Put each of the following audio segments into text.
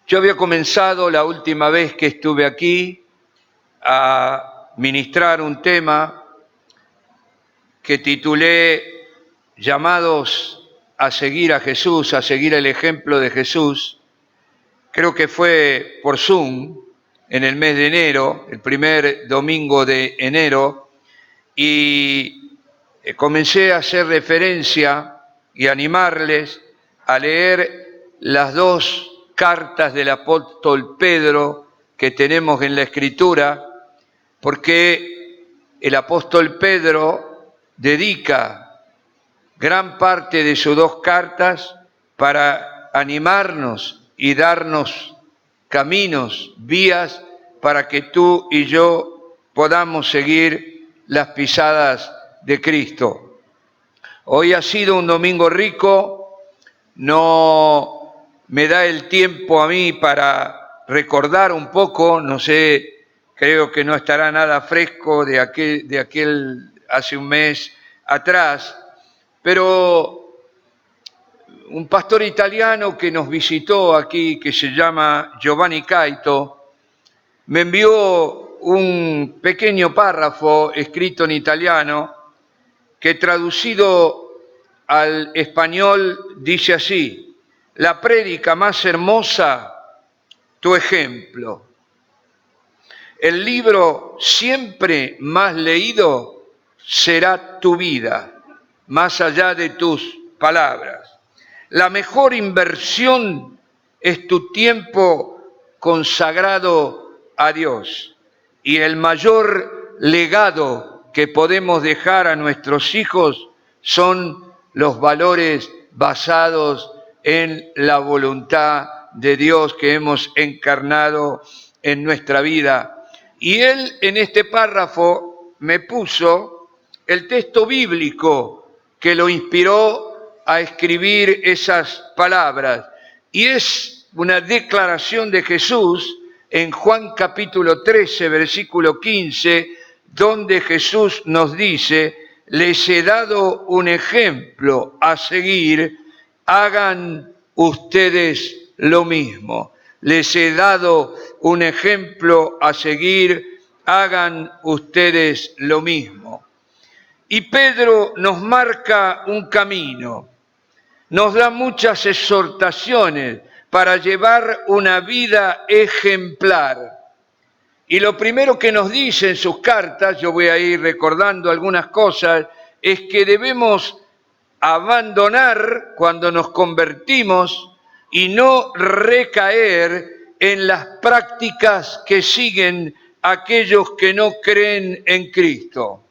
Yo había comenzado la última vez que estuve aquí a ministrar un tema que titulé Llamados a seguir a Jesús, a seguir el ejemplo de Jesús. Creo que fue por Zoom en el mes de enero, el primer domingo de enero, y comencé a hacer referencia y animarles a leer las dos cartas del apóstol Pedro que tenemos en la Escritura, porque el apóstol Pedro dedica gran parte de sus dos cartas para animarnos y darnos caminos, vías, para que tú y yo podamos seguir las pisadas de Cristo. Hoy ha sido un domingo rico, no me da el tiempo a mí para recordar un poco, no sé, creo que no estará nada fresco de aquel hace un mes atrás, pero un pastor italiano que nos visitó aquí, que se llama Giovanni Caito, me envió un pequeño párrafo escrito en italiano que traducido al español dice así: la prédica más hermosa, tu ejemplo. El libro siempre más leído será tu vida, más allá de tus palabras. La mejor inversión es tu tiempo consagrado a Dios. Y el mayor legado que podemos dejar a nuestros hijos son los valores basados en la voluntad de Dios que hemos encarnado en nuestra vida. Y él en este párrafo me puso el texto bíblico que lo inspiró a escribir esas palabras. Y es una declaración de Jesús en Juan capítulo 13, versículo 15, donde Jesús nos dice: les he dado un ejemplo a seguir, hagan ustedes lo mismo. Les he dado un ejemplo a seguir, hagan ustedes lo mismo. Y Pedro nos marca un camino, nos da muchas exhortaciones para llevar una vida ejemplar. Y lo primero que nos dice en sus cartas, yo voy a ir recordando algunas cosas, es que debemos abandonar cuando nos convertimos y no recaer en las prácticas que siguen aquellos que no creen en Cristo.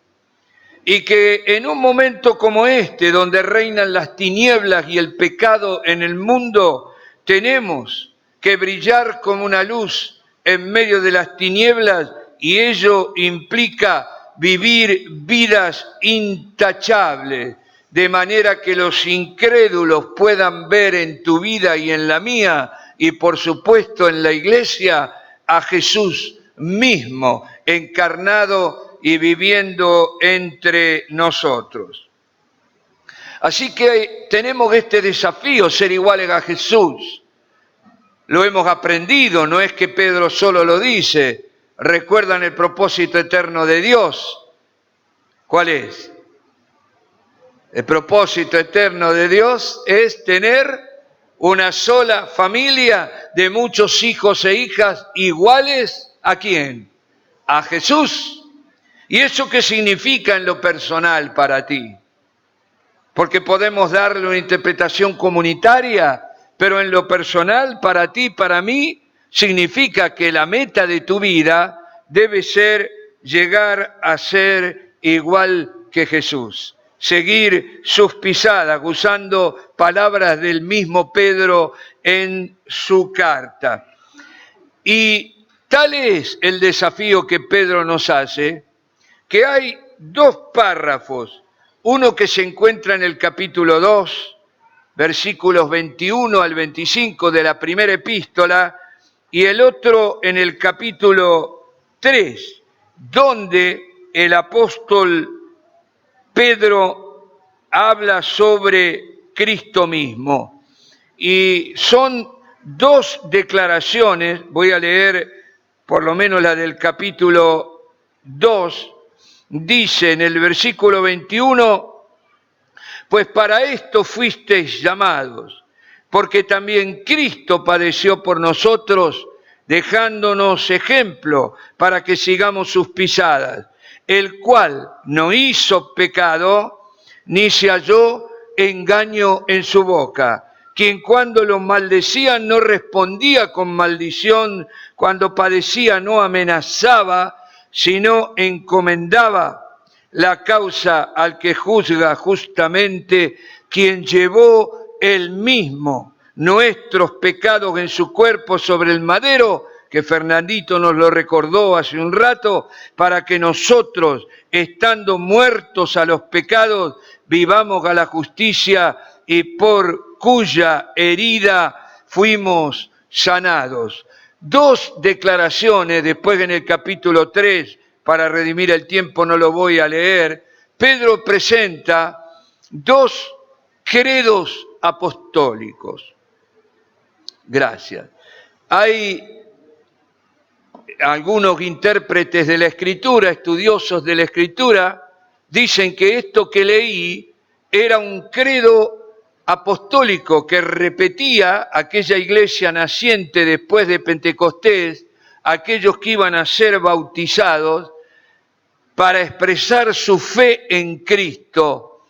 Y que en un momento como este, donde reinan las tinieblas y el pecado en el mundo, tenemos que brillar como una luz en medio de las tinieblas, y ello implica vivir vidas intachables, de manera que los incrédulos puedan ver en tu vida y en la mía, y por supuesto en la iglesia, a Jesús mismo encarnado y viviendo entre nosotros. Así que tenemos este desafío, ser iguales a Jesús. Lo hemos aprendido, no es que Pedro solo lo dice. ¿Recuerdan el propósito eterno de Dios? ¿Cuál es? El propósito eterno de Dios es tener una sola familia de muchos hijos e hijas iguales ¿a quién? A Jesús. ¿Y eso qué significa en lo personal para ti? Porque podemos darle una interpretación comunitaria, pero en lo personal, para ti, para mí, significa que la meta de tu vida debe ser llegar a ser igual que Jesús. Seguir sus pisadas, usando palabras del mismo Pedro en su carta. Y tal es el desafío que Pedro nos hace, que hay dos párrafos, uno que se encuentra en el capítulo 2, versículos 21 al 25 de la primera epístola, y el otro en el capítulo 3, donde el apóstol Pedro habla sobre Cristo mismo. Y son dos declaraciones, voy a leer por lo menos la del capítulo 2, dice en el versículo 21, pues para esto fuisteis llamados, porque también Cristo padeció por nosotros, dejándonos ejemplo para que sigamos sus pisadas, el cual no hizo pecado, ni se halló engaño en su boca, quien cuando lo maldecían no respondía con maldición, cuando padecía no amenazaba, sino encomendaba la causa al que juzga justamente, quien llevó él mismo nuestros pecados en su cuerpo sobre el madero, que Fernandito nos lo recordó hace un rato, para que nosotros, estando muertos a los pecados, vivamos a la justicia, y por cuya herida fuimos sanados. Dos declaraciones, después en el capítulo 3, para redimir el tiempo no lo voy a leer, Pedro presenta dos credos apostólicos. Gracias. Hay algunos intérpretes de la Escritura, estudiosos de la Escritura, dicen que esto que leí era un credo apostólico que repetía aquella iglesia naciente después de Pentecostés, aquellos que iban a ser bautizados, para expresar su fe en Cristo.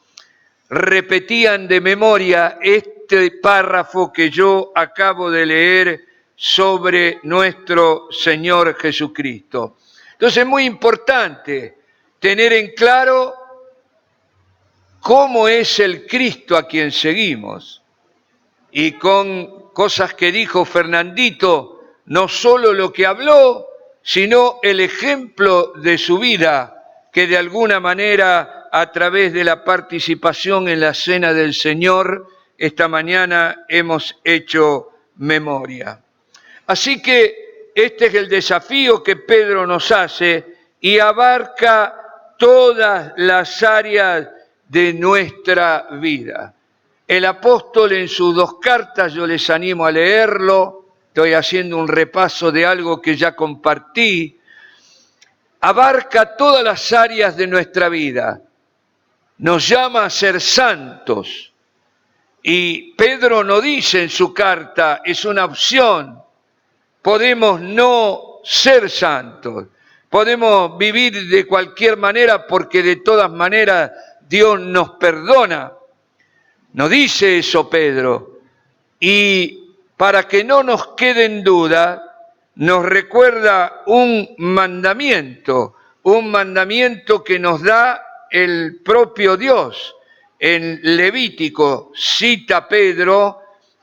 Repetían de memoria este párrafo que yo acabo de leer sobre nuestro Señor Jesucristo. Entonces es muy importante tener en claro cómo es el Cristo a quien seguimos. Y con cosas que dijo Fernandito, no solo lo que habló, sino el ejemplo de su vida, que de alguna manera, a través de la participación en la Cena del Señor, esta mañana hemos hecho memoria. Así que este es el desafío que Pedro nos hace y abarca todas las áreas de nuestra vida. El apóstol en sus dos cartas, yo les animo a leerlo, estoy haciendo un repaso de algo que ya compartí, abarca todas las áreas de nuestra vida, nos llama a ser santos. Y Pedro no dice en su carta, es una opción, podemos no ser santos, podemos vivir de cualquier manera porque de todas maneras Dios nos perdona. No dice eso Pedro. Y para que no nos quede en duda, nos recuerda un mandamiento que nos da el propio Dios. En Levítico cita Pedro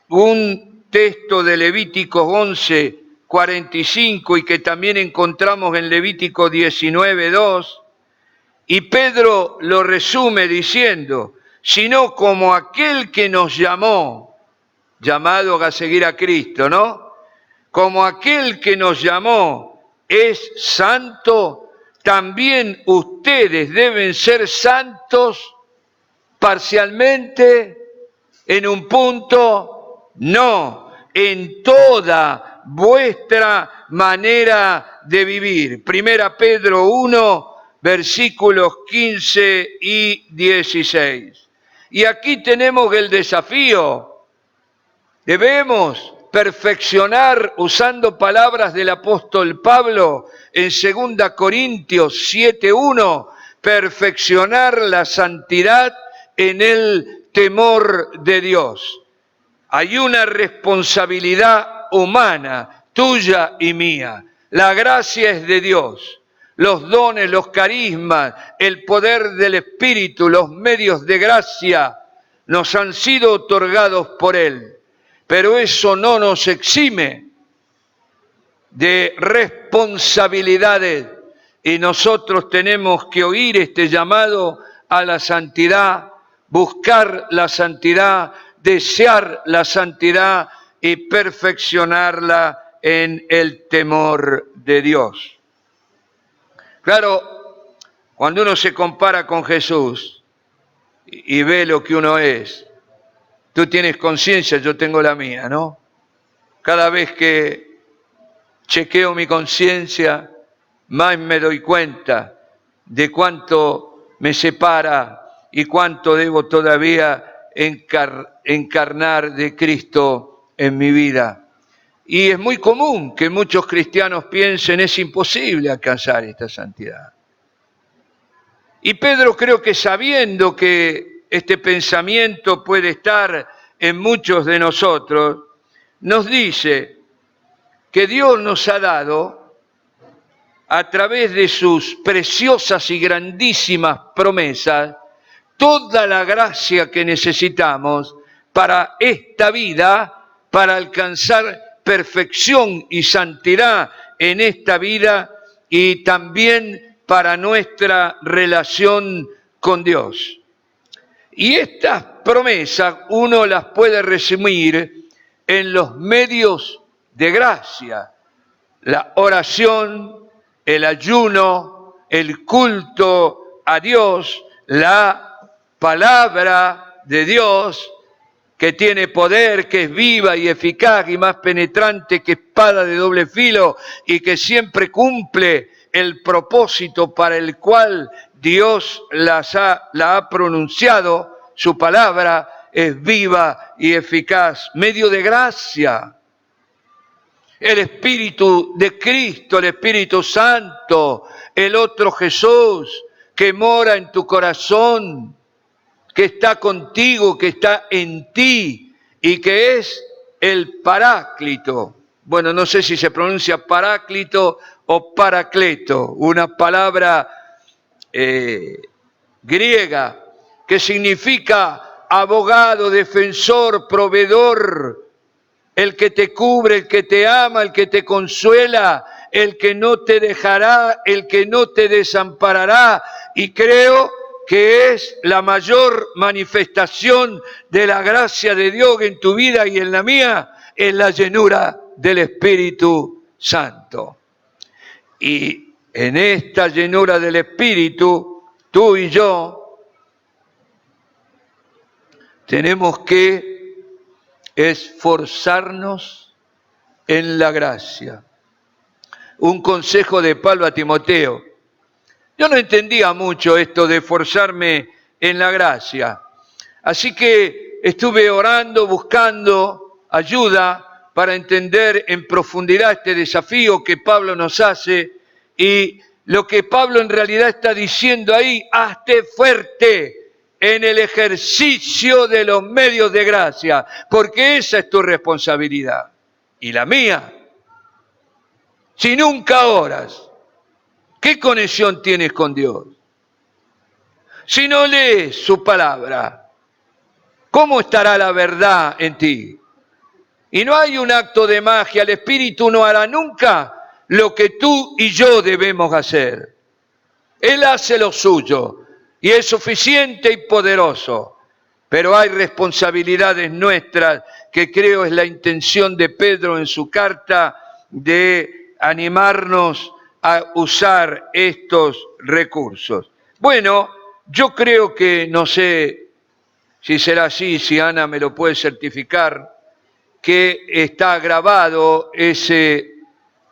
un texto de Levítico 11, 45 y que también encontramos en Levítico 19, 2, y Pedro lo resume diciendo, sino como aquel que nos llamó, llamados a seguir a Cristo, ¿no? Como aquel que nos llamó es santo, también ustedes deben ser santos parcialmente, en un punto, no, en toda vuestra manera de vivir. Primera Pedro 1, versículos 15 y 16. Y aquí tenemos el desafío. Debemos perfeccionar, usando palabras del apóstol Pablo en 2 Corintios 7:1, perfeccionar la santidad en el temor de Dios. Hay una responsabilidad humana, tuya y mía. La gracia es de Dios. Los dones, los carismas, el poder del Espíritu, los medios de gracia nos han sido otorgados por Él. Pero eso no nos exime de responsabilidades y nosotros tenemos que oír este llamado a la santidad, buscar la santidad, desear la santidad y perfeccionarla en el temor de Dios. Claro, cuando uno se compara con Jesús y ve lo que uno es, tú tienes conciencia, yo tengo la mía, ¿no? Cada vez que chequeo mi conciencia, más me doy cuenta de cuánto me separa y cuánto debo todavía encarnar de Cristo en mi vida. Y es muy común que muchos cristianos piensen es imposible alcanzar esta santidad. Y Pedro, creo que sabiendo que este pensamiento puede estar en muchos de nosotros, nos dice que Dios nos ha dado, a través de sus preciosas y grandísimas promesas, toda la gracia que necesitamos para esta vida, para alcanzar perfección y santidad en esta vida y también para nuestra relación con Dios. Y estas promesas uno las puede resumir en los medios de gracia: la oración, el ayuno, el culto a Dios, la palabra de Dios, que tiene poder, que es viva y eficaz y más penetrante que espada de doble filo y que siempre cumple el propósito para el cual Dios la ha pronunciado. Su palabra es viva y eficaz, medio de gracia. El Espíritu de Cristo, el Espíritu Santo, el otro Jesús que mora en tu corazón, que está contigo, que está en ti y que es el Paráclito. Bueno, no sé si se pronuncia Paráclito o Paracleto, una palabra griega que significa abogado, defensor, proveedor, el que te cubre, el que te ama, el que te consuela, el que no te dejará, el que no te desamparará. Y creo que es la mayor manifestación de la gracia de Dios en tu vida y en la mía, es la llenura del Espíritu Santo. Y en esta llenura del Espíritu, tú y yo tenemos que esforzarnos en la gracia. Un consejo de Pablo a Timoteo. Yo no entendía mucho esto de esforzarme en la gracia, así que estuve orando, buscando ayuda para entender en profundidad este desafío que Pablo nos hace, y lo que Pablo en realidad está diciendo ahí: hazte fuerte en el ejercicio de los medios de gracia, porque esa es tu responsabilidad y la mía. Si nunca oras, ¿qué conexión tienes con Dios? Si no lees su palabra, ¿cómo estará la verdad en ti? Y no hay un acto de magia, el Espíritu no hará nunca lo que tú y yo debemos hacer. Él hace lo suyo y es suficiente y poderoso, pero hay responsabilidades nuestras, que creo es la intención de Pedro en su carta, de animarnos a usar estos recursos. Bueno, yo creo que, no sé si será así, si Ana me lo puede certificar, que está grabado ese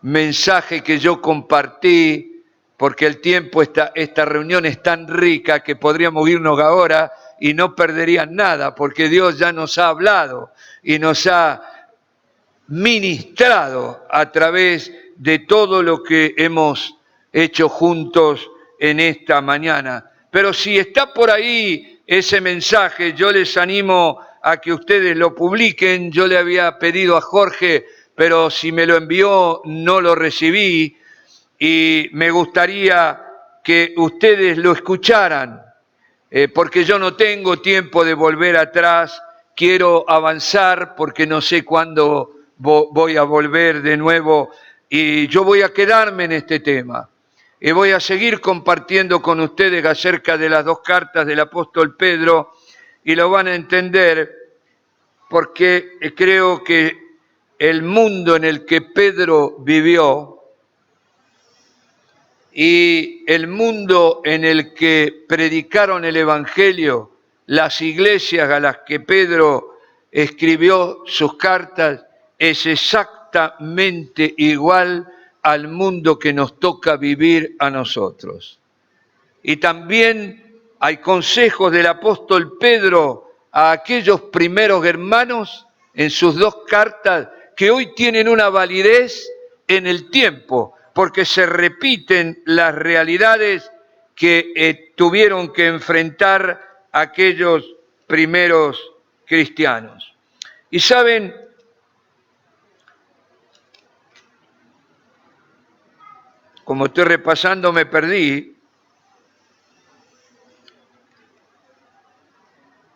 mensaje que yo compartí, porque el tiempo, esta reunión es tan rica que podríamos irnos ahora y no perderían nada, porque Dios ya nos ha hablado y nos ha ministrado a través de todo lo que hemos hecho juntos en esta mañana. Pero si está por ahí ese mensaje, yo les animo a que ustedes lo publiquen. Yo le había pedido a Jorge, pero si me lo envió no lo recibí, y me gustaría que ustedes lo escucharan, porque yo no tengo tiempo de volver atrás, quiero avanzar porque no sé cuándo voy a volver de nuevo, y yo voy a quedarme en este tema. Y voy a seguir compartiendo con ustedes acerca de las dos cartas del apóstol Pedro, y lo van a entender porque creo que el mundo en el que Pedro vivió y el mundo en el que predicaron el Evangelio, las iglesias a las que Pedro escribió sus cartas, es exactamente igual al mundo que nos toca vivir a nosotros. Y también hay consejos del apóstol Pedro a aquellos primeros hermanos en sus 2 cartas que hoy tienen una validez en el tiempo, porque se repiten las realidades que tuvieron que enfrentar aquellos primeros cristianos. Y saben, como estoy repasando me perdí.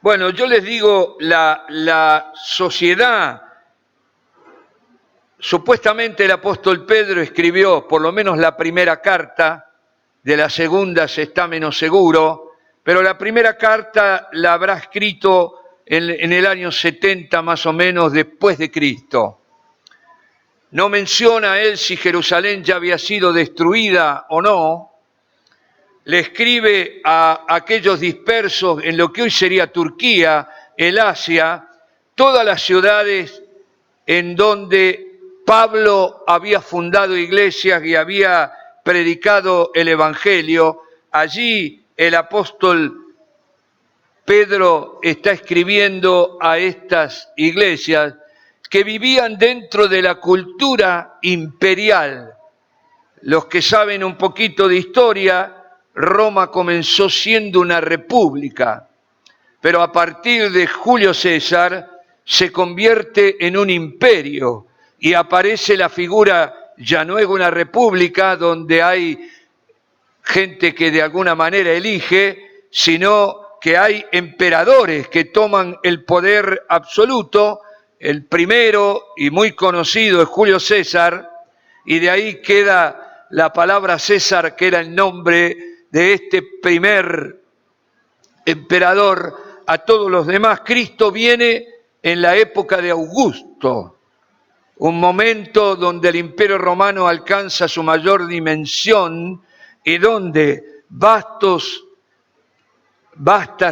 Bueno, yo les digo, la sociedad, supuestamente el apóstol Pedro escribió por lo menos la primera carta, de la segunda se está menos seguro, pero la primera carta la habrá escrito en el año 70 más o menos después de Cristo. No menciona él si Jerusalén ya había sido destruida o no. Le escribe a aquellos dispersos en lo que hoy sería Turquía, el Asia, todas las ciudades en donde Pablo había fundado iglesias y había predicado el Evangelio. Allí el apóstol Pedro está escribiendo a estas iglesias que vivían dentro de la cultura imperial. Los que saben un poquito de historia, Roma comenzó siendo una república, pero a partir de Julio César se convierte en un imperio y aparece la figura, ya no es una república donde hay gente que de alguna manera elige, sino que hay emperadores que toman el poder absoluto. El primero y muy conocido es Julio César, y de ahí queda la palabra César, que era el nombre de este primer emperador. A todos los demás, Cristo viene en la época de Augusto, un momento donde el Imperio Romano alcanza su mayor dimensión y donde vastas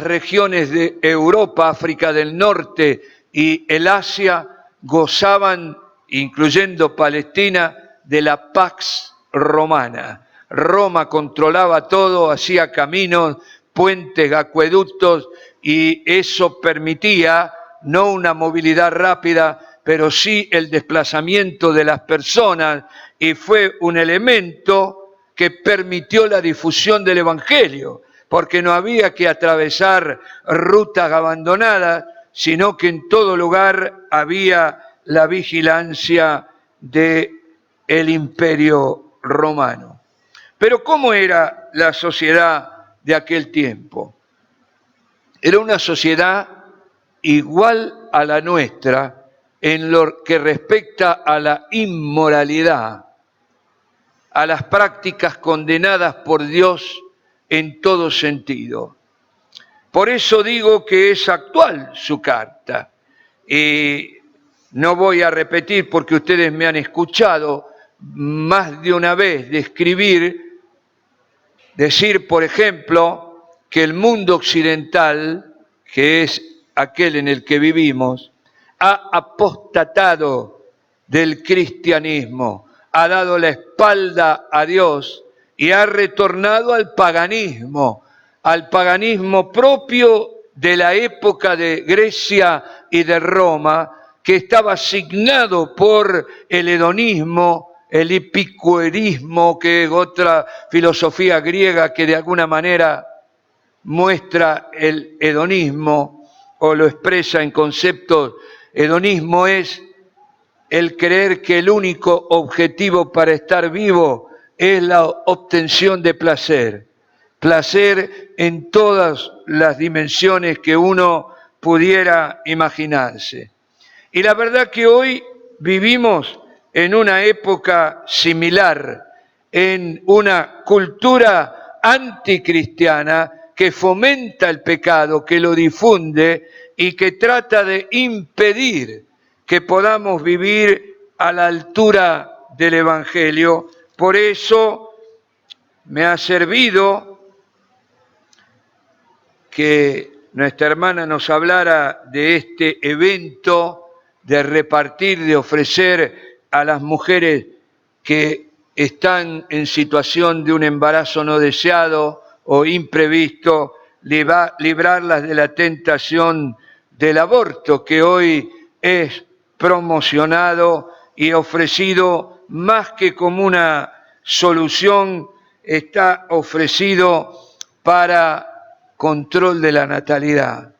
regiones de Europa, África del Norte y el Asia gozaban, incluyendo Palestina, de la Pax Romana. Roma controlaba todo, hacía caminos, puentes, acueductos, y eso permitía no una movilidad rápida, pero sí el desplazamiento de las personas, y fue un elemento que permitió la difusión del Evangelio, porque no había que atravesar rutas abandonadas, sino que en todo lugar había la vigilancia del Imperio Romano. Pero ¿cómo era la sociedad de aquel tiempo? Era una sociedad igual a la nuestra en lo que respecta a la inmoralidad, a las prácticas condenadas por Dios en todo sentido. Por eso digo que es actual su carta. Y no voy a repetir porque ustedes me han escuchado más de una vez decir, por ejemplo, que el mundo occidental, que es aquel en el que vivimos, ha apostatado del cristianismo, ha dado la espalda a Dios y ha retornado al paganismo propio de la época de Grecia y de Roma, que estaba asignado por el hedonismo, el epicureísmo, que es otra filosofía griega que de alguna manera muestra el hedonismo o lo expresa en conceptos. Hedonismo es el creer que el único objetivo para estar vivo es la obtención de placer. Placer en todas las dimensiones que uno pudiera imaginarse. Y la verdad que hoy vivimos en una época similar, en una cultura anticristiana que fomenta el pecado, que lo difunde y que trata de impedir que podamos vivir a la altura del Evangelio. Por eso me ha servido que nuestra hermana nos hablara de este evento de repartir, de ofrecer a las mujeres que están en situación de un embarazo no deseado o imprevisto, librarlas de la tentación del aborto, que hoy es promocionado y ofrecido más que como una solución, está ofrecido para control de la natalidad.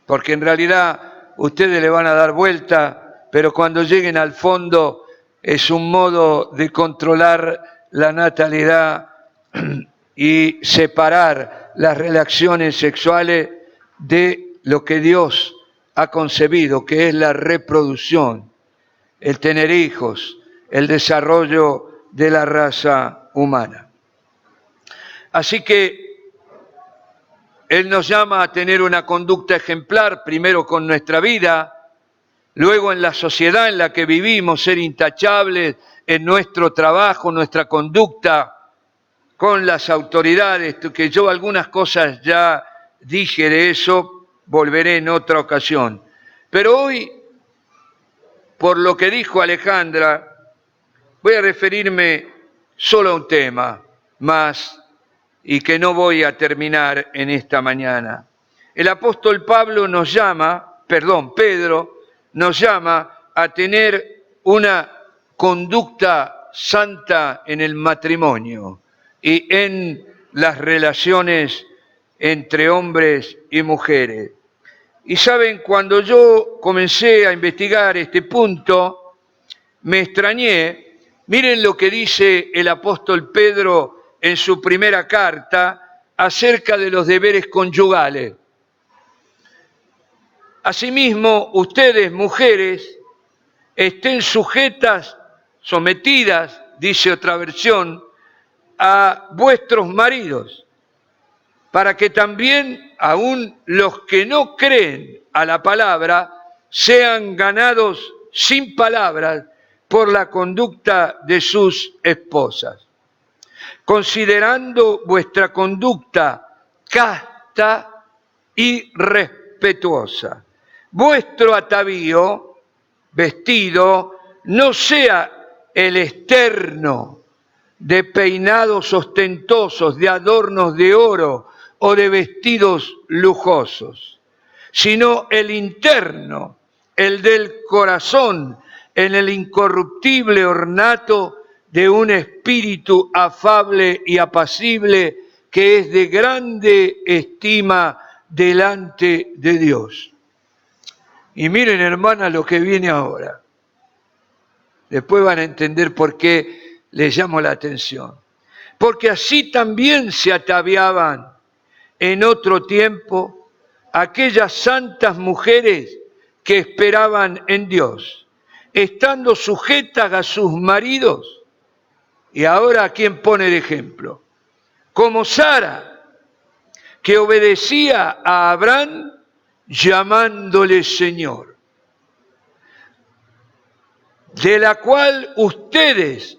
Porque en realidad ustedes le van a dar vuelta, pero cuando lleguen al fondo es un modo de controlar la natalidad y separar las relaciones sexuales de lo que Dios ha concebido, que es la reproducción, el tener hijos, el desarrollo de la raza humana. Así que Él nos llama a tener una conducta ejemplar, primero con nuestra vida, luego en la sociedad en la que vivimos, ser intachables en nuestro trabajo, nuestra conducta con las autoridades, que yo algunas cosas ya dije de eso, volveré en otra ocasión. Pero hoy, por lo que dijo Alejandra, voy a referirme solo a un tema más y que no voy a terminar en esta mañana. El apóstol Pedro nos llama a tener una conducta santa en el matrimonio y en las relaciones entre hombres y mujeres. Y saben, cuando yo comencé a investigar este punto, me extrañé. Miren lo que dice el apóstol Pedro en su primera carta acerca de los deberes conyugales. Asimismo, ustedes, mujeres, estén sujetas, sometidas, dice otra versión, a vuestros maridos, para que también aún los que no creen a la palabra sean ganados sin palabras por la conducta de sus esposas, considerando vuestra conducta casta y respetuosa. Vuestro atavío, vestido, no sea el externo de peinados ostentosos, de adornos de oro o de vestidos lujosos, sino el interno, el del corazón, en el incorruptible ornato de un espíritu afable y apacible que es de grande estima delante de Dios. Y miren, hermana, lo que viene ahora. Después van a entender por qué les llamo la atención. Porque así también se ataviaban en otro tiempo aquellas santas mujeres que esperaban en Dios, estando sujetas a sus maridos. Y ahora, ¿a quién pone de ejemplo? Como Sara, que obedecía a Abraham llamándole Señor, de la cual ustedes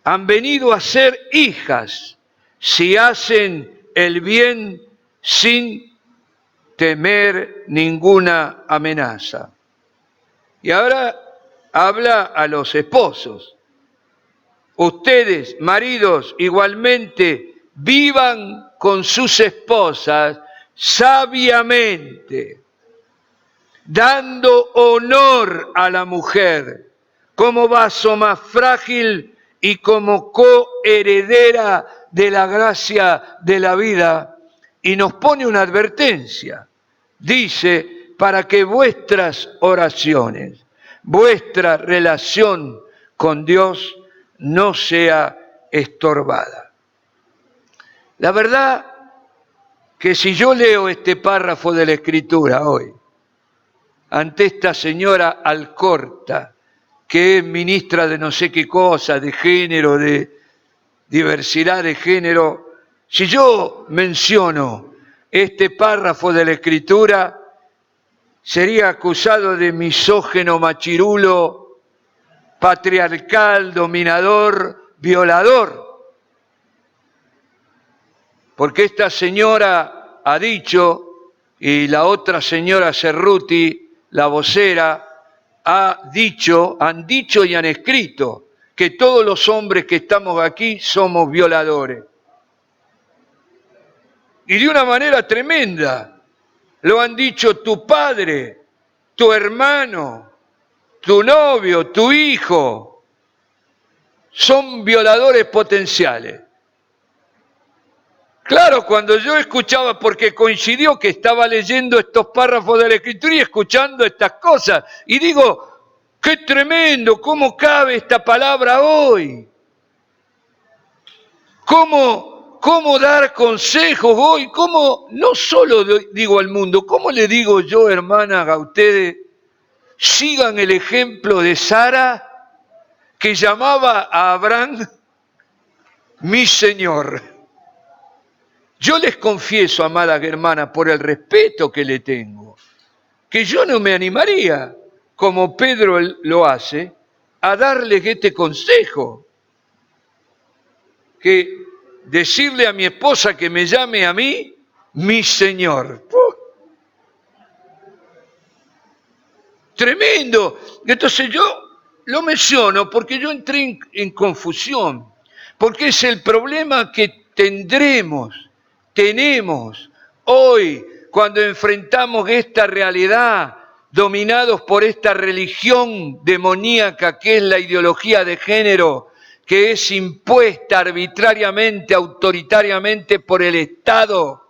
han venido a ser hijas si hacen el bien sin temer ninguna amenaza. Y ahora habla a los esposos. Ustedes, maridos, igualmente vivan con sus esposas sabiamente, dando honor a la mujer como vaso más frágil y como coheredera de la gracia de la vida. Y nos pone una advertencia. Dice, para que vuestras oraciones, vuestra relación con Dios no sea estorbada. La verdad que si yo leo este párrafo de la Escritura hoy, ante esta señora Alcorta, que es ministra de no sé qué cosa, de género, de diversidad de género, si yo menciono este párrafo de la Escritura, sería acusado de misógino, machirulo, patriarcal, dominador, violador. Porque esta señora ha dicho, y la otra señora Cerruti la vocera, han dicho y han escrito que todos los hombres que estamos aquí somos violadores. Y de una manera tremenda. Lo han dicho tu padre, tu hermano, tu novio, tu hijo. Son violadores potenciales. Claro, cuando yo escuchaba, porque coincidió que estaba leyendo estos párrafos de la Escritura y escuchando estas cosas, y digo, qué tremendo, ¿cómo cabe esta palabra hoy? ¿Cómo dar consejos hoy? ¿Cómo, no solo digo al mundo, cómo le digo yo, hermanas, a ustedes, sigan el ejemplo de Sara, que llamaba a Abraham mi Señor? Yo les confieso, amadas hermanas, por el respeto que le tengo, que yo no me animaría, como Pedro lo hace, a darles este consejo. Que decirle a mi esposa que me llame a mí, mi Señor. Tremendo. Entonces yo lo menciono porque yo entré en confusión, porque es el problema que tenemos hoy cuando enfrentamos esta realidad, dominados por esta religión demoníaca que es la ideología de género, que es impuesta arbitrariamente, autoritariamente por el Estado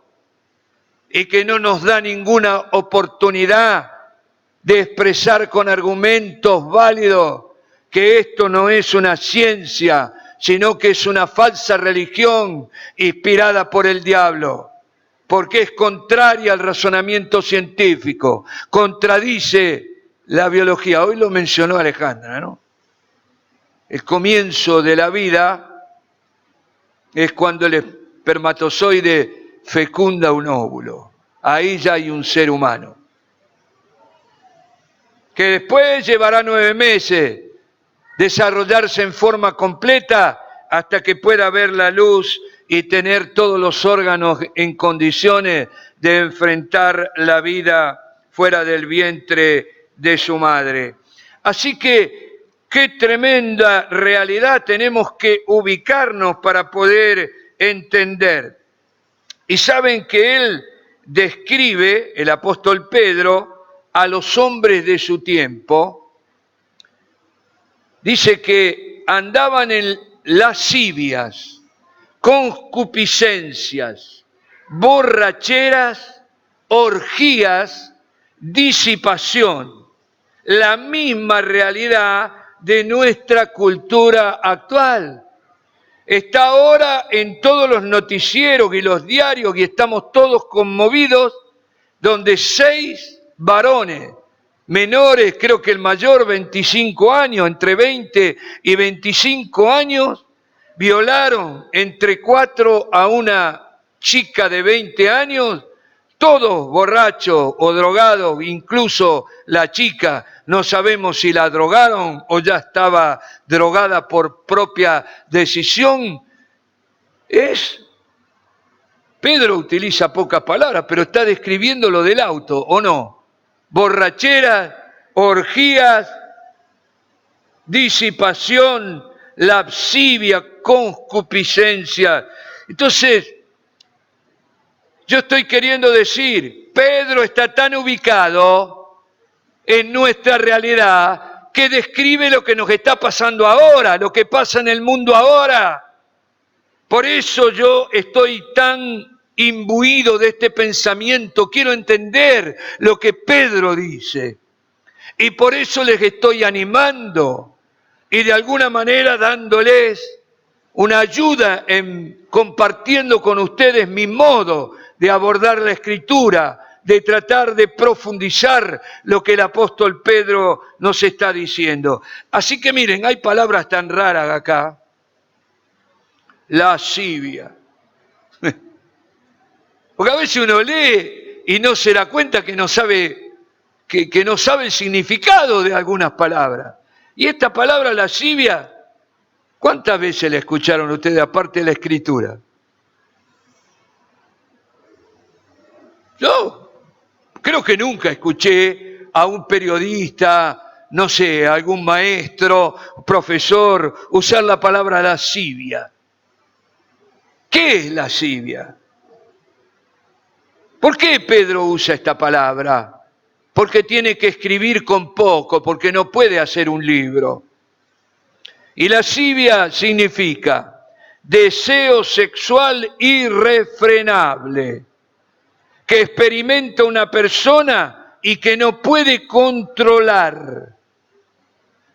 y que no nos da ninguna oportunidad de expresar con argumentos válidos que esto no es una ciencia, sino que es una falsa religión inspirada por el diablo, porque es contraria al razonamiento científico, contradice la biología. Hoy lo mencionó Alejandra, ¿no? El comienzo de la vida es cuando el espermatozoide fecunda un óvulo. Ahí ya hay un ser humano, que después llevará 9 meses desarrollarse en forma completa hasta que pueda ver la luz y tener todos los órganos en condiciones de enfrentar la vida fuera del vientre de su madre. Así que, qué tremenda realidad tenemos que ubicarnos para poder entender. Y saben que él describe, el apóstol Pedro, a los hombres de su tiempo. Dice que andaban en lascivias, concupiscencias, borracheras, orgías, disipación. La misma realidad de nuestra cultura actual. Está ahora en todos los noticieros y los diarios, y estamos todos conmovidos, donde 6 varones menores, creo que el mayor 25 años, entre 20 y 25 años, violaron entre 4 a una chica de 20 años, todos borrachos o drogados, incluso la chica, no sabemos si la drogaron o ya estaba drogada por propia decisión. Pedro utiliza pocas palabras, pero está describiendo lo del auto, ¿o no? Borracheras, orgías, disipación, lascivia, concupiscencia. Entonces, yo estoy queriendo decir, Pedro está tan ubicado en nuestra realidad que describe lo que nos está pasando ahora, lo que pasa en el mundo ahora. Por eso yo estoy tan imbuido de este pensamiento, quiero entender lo que Pedro dice. Y por eso les estoy animando y de alguna manera dándoles una ayuda en compartiendo con ustedes mi modo de abordar la Escritura, de tratar de profundizar lo que el apóstol Pedro nos está diciendo. Así que miren, hay palabras tan raras acá. Lascivia. Porque a veces uno lee y no se da cuenta que no sabe, que no sabe el significado de algunas palabras. Y esta palabra lascivia, ¿cuántas veces la escucharon ustedes aparte de la Escritura? Yo creo que nunca escuché a un periodista, no sé, a algún maestro, profesor, usar la palabra lascivia. ¿Qué es lascivia? ¿Por qué Pedro usa esta palabra? Porque tiene que escribir con poco, porque no puede hacer un libro. Y lascivia significa deseo sexual irrefrenable, que experimenta una persona y que no puede controlar,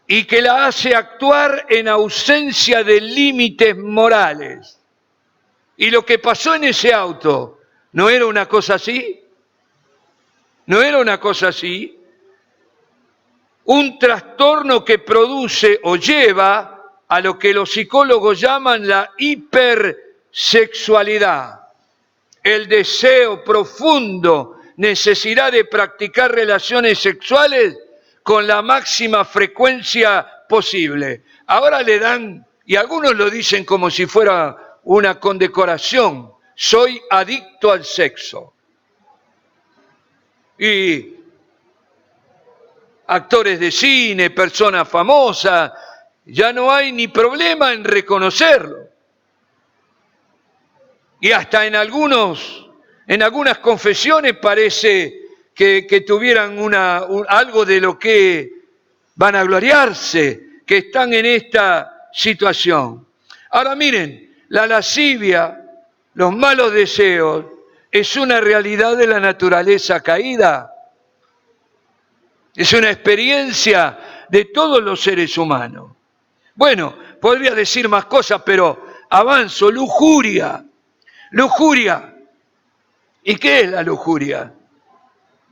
y que la hace actuar en ausencia de límites morales. Y lo que pasó en ese auto, ¿no era una cosa así? ¿No era una cosa así? Un trastorno que produce o lleva a lo que los psicólogos llaman la hipersexualidad, el deseo profundo, necesidad de practicar relaciones sexuales con la máxima frecuencia posible. Ahora le dan, y algunos lo dicen como si fuera una condecoración, soy adicto al sexo. Y actores de cine, personas famosas, ya no hay ni problema en reconocerlo. Y hasta en algunas confesiones parece que tuvieran algo de lo que van a gloriarse, que están en esta situación. Ahora miren, la lascivia, los malos deseos, es una realidad de la naturaleza caída. Es una experiencia de todos los seres humanos. Bueno, podría decir más cosas, pero avanzo. Lujuria. Lujuria. ¿Y qué es la lujuria?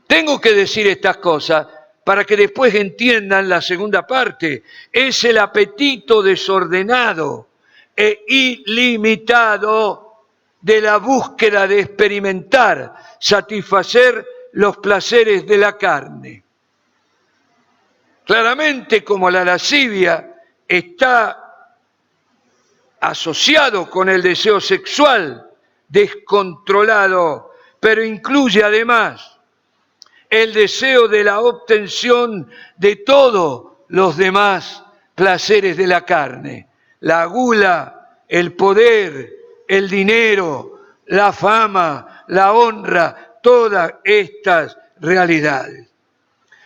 Tengo que decir estas cosas para que después entiendan la segunda parte. Es el apetito desordenado e ilimitado de la búsqueda de experimentar, satisfacer los placeres de la carne. Claramente, como la lascivia está asociado con el deseo sexual descontrolado, pero incluye además el deseo de la obtención de todos los demás placeres de la carne, la gula, el poder, el dinero, la fama, la honra, todas estas realidades.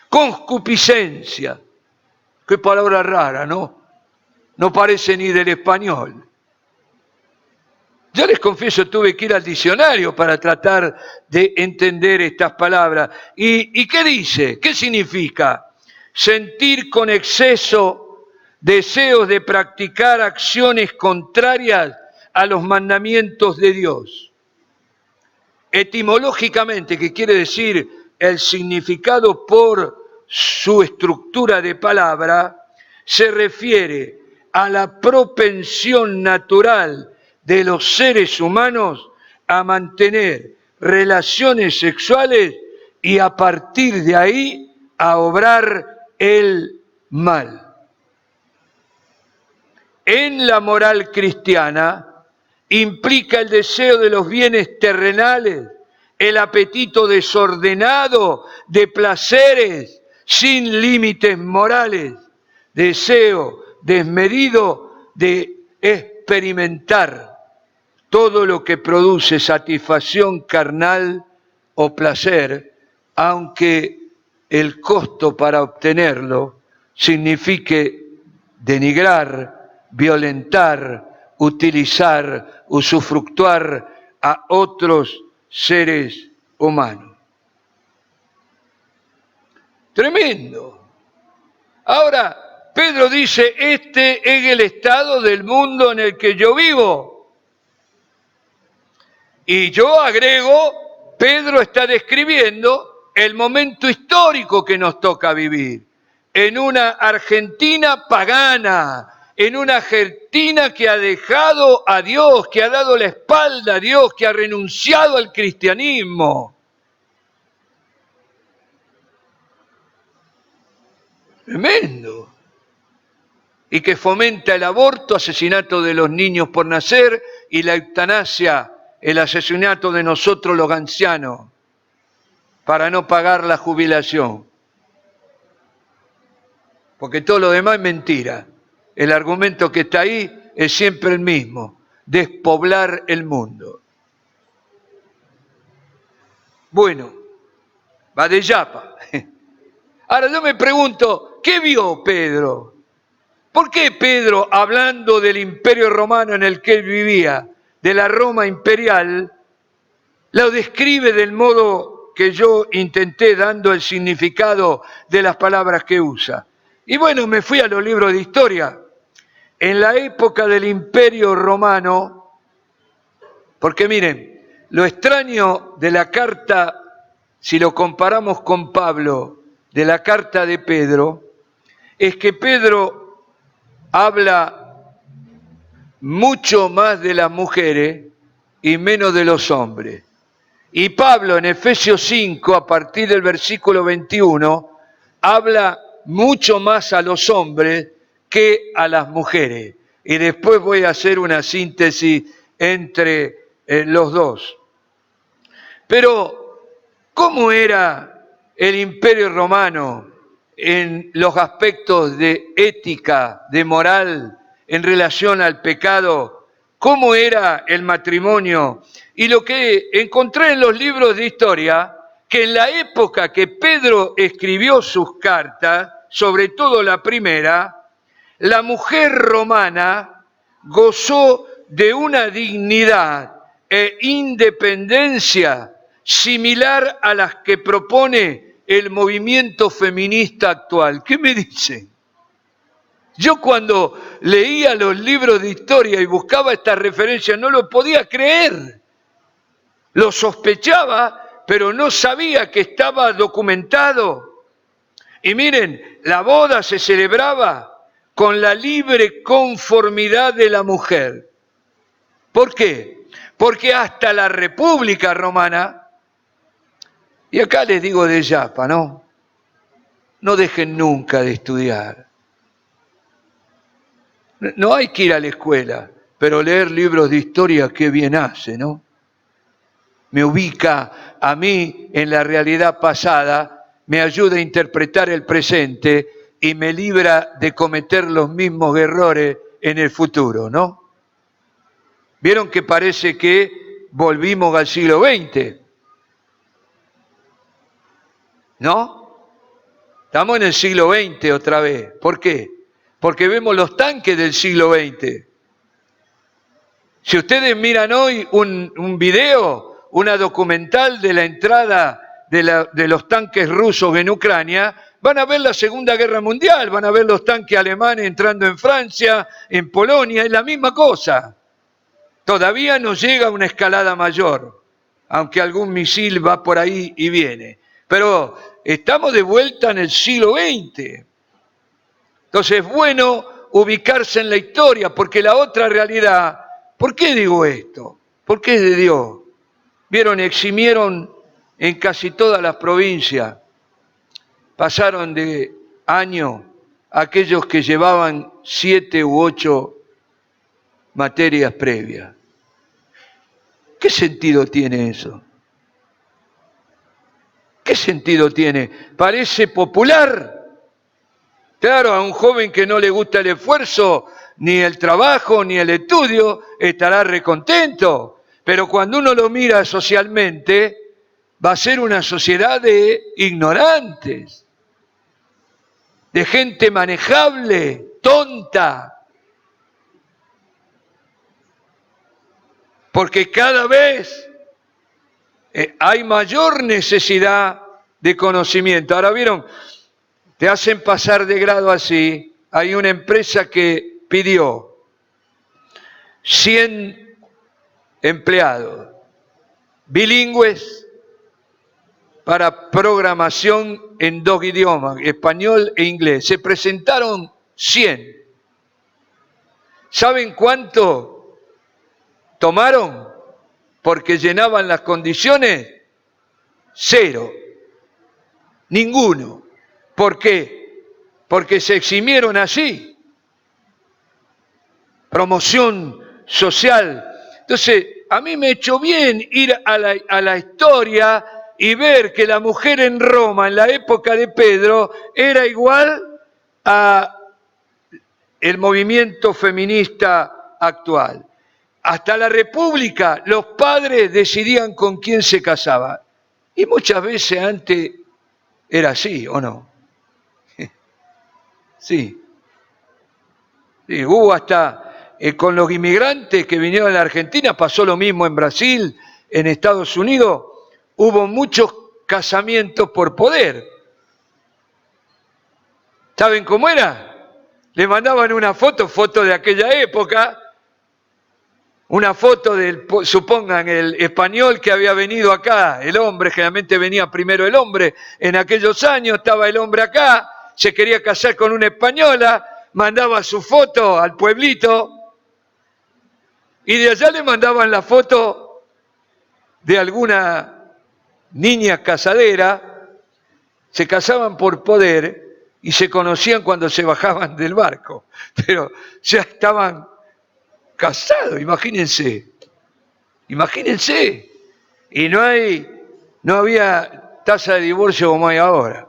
Concupiscencia, qué palabra rara, ¿no? No parece ni del español. Yo les confieso, tuve que ir al diccionario para tratar de entender estas palabras. ¿Y qué dice? ¿Qué significa? Sentir con exceso deseos de practicar acciones contrarias a los mandamientos de Dios. Etimológicamente, que quiere decir el significado por su estructura de palabra, se refiere a la propensión natural de los seres humanos a mantener relaciones sexuales y a partir de ahí a obrar el mal. En la moral cristiana implica el deseo de los bienes terrenales, el apetito desordenado de placeres sin límites morales, deseo desmedido de experimentar todo lo que produce satisfacción carnal o placer, aunque el costo para obtenerlo signifique denigrar, violentar, utilizar, usufructuar a otros seres humanos. Tremendo. Ahora, Pedro dice, este es el estado del mundo en el que yo vivo. Y yo agrego, Pedro está describiendo el momento histórico que nos toca vivir, en una Argentina pagana, en una Argentina que ha dejado a Dios, que ha dado la espalda a Dios, que ha renunciado al cristianismo. Tremendo. Y que fomenta el aborto, asesinato de los niños por nacer y la eutanasia, el asesinato de nosotros los ancianos, para no pagar la jubilación. porque todo lo demás es mentira. El argumento que está ahí es siempre el mismo: despoblar el mundo. Bueno, va de yapa. Ahora yo me pregunto, ¿qué vio Pedro? ¿Por qué Pedro, hablando del imperio romano en el que él vivía, de la Roma imperial, lo describe del modo que yo intenté, dando el significado de las palabras que usa? Y bueno, me fui a los libros de historia. En la época del imperio romano, porque miren, lo extraño de la carta, si lo comparamos con Pablo, de la carta de Pedro, es que Pedro habla mucho más de las mujeres y menos de los hombres. Y Pablo en Efesios 5, a partir del versículo 21, habla mucho más a los hombres que a las mujeres. Y después voy a hacer una síntesis entre los dos. Pero, ¿cómo era el imperio romano en los aspectos de ética, de moral, en relación al pecado? ¿Cómo era el matrimonio? Y lo que encontré en los libros de historia, que en la época que Pedro escribió sus cartas, sobre todo la primera, la mujer romana gozó de una dignidad e independencia similar a las que propone el movimiento feminista actual. ¿Qué me dicen? Yo cuando leía los libros de historia y buscaba estas referencias no lo podía creer. Lo sospechaba, pero no sabía que estaba documentado. Y miren, la boda se celebraba con la libre conformidad de la mujer. ¿Por qué? Porque hasta la República Romana, y acá les digo de yapa, ¿no? No dejen nunca de estudiar. No hay que ir a la escuela, pero leer libros de historia qué bien hace, ¿no? Me ubica a mí en la realidad pasada, me ayuda a interpretar el presente y me libra de cometer los mismos errores en el futuro, ¿no? ¿Vieron que parece que volvimos al siglo XX? ¿No? Estamos en el siglo XX otra vez. ¿Por qué? Porque vemos los tanques del siglo XX. Si ustedes miran hoy un video, una documental de la entrada de los tanques rusos en Ucrania, van a ver la Segunda Guerra Mundial, van a ver los tanques alemanes entrando en Francia, en Polonia, es la misma cosa. Todavía no llega a una escalada mayor, aunque algún misil va por ahí y viene. Pero estamos de vuelta en el siglo XX. Entonces es bueno ubicarse en la historia, porque la otra realidad, ¿por qué digo esto? Porque es de Dios. Vieron, eximieron en casi todas las provincias, pasaron de año aquellos que llevaban 7 u 8 materias previas. ¿Qué sentido tiene eso? ¿Qué sentido tiene? Parece popular. Claro, a un joven que no le gusta el esfuerzo, ni el trabajo, ni el estudio, estará recontento. Pero cuando uno lo mira socialmente, va a ser una sociedad de ignorantes, de gente manejable, tonta. Porque cada vez hay mayor necesidad de conocimiento. Ahora vieron, te hacen pasar de grado así. Hay una empresa que pidió 100 empleados bilingües para programación en 2 idiomas, español e inglés. Se presentaron 100. ¿Saben cuánto tomaron? Porque llenaban las condiciones. 0. Ninguno. ¿Por qué? Porque se eximieron así. Promoción social. Entonces, a mí me echó bien ir a la historia y ver que la mujer en Roma, en la época de Pedro, era igual, a el movimiento feminista actual. Hasta la República, los padres decidían con quién se casaba. Y muchas veces antes era así, ¿o no? Sí. Sí, hubo hasta con los inmigrantes que vinieron a la Argentina, pasó lo mismo en Brasil, en Estados Unidos, hubo muchos casamientos por poder. ¿Saben cómo era? Le mandaban una foto de aquella época, una foto del, supongan, el español que había venido acá, el hombre, generalmente venía primero el hombre, en aquellos años estaba el hombre acá, se quería casar con una española, mandaba su foto al pueblito y de allá le mandaban la foto de alguna niña casadera, se casaban por poder y se conocían cuando se bajaban del barco, pero ya estaban casados, imagínense, y no había tasa de divorcio como hay ahora,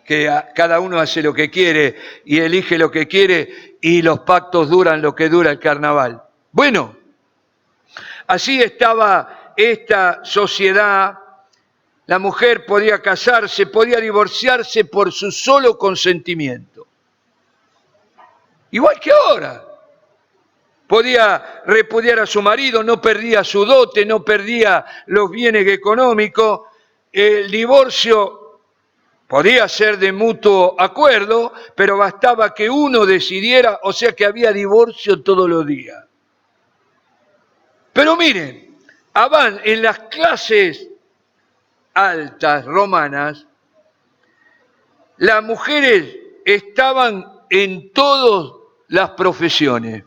que cada uno hace lo que quiere y elige lo que quiere y los pactos duran lo que dura el carnaval. Bueno, así estaba esta sociedad. La mujer podía casarse, podía divorciarse por su solo consentimiento. Igual que ahora. Podía repudiar a su marido, no perdía su dote, no perdía los bienes económicos. El divorcio podía ser de mutuo acuerdo, pero bastaba que uno decidiera, o sea que había divorcio todos los días. Pero miren, en las clases altas romanas, las mujeres estaban en todas las profesiones,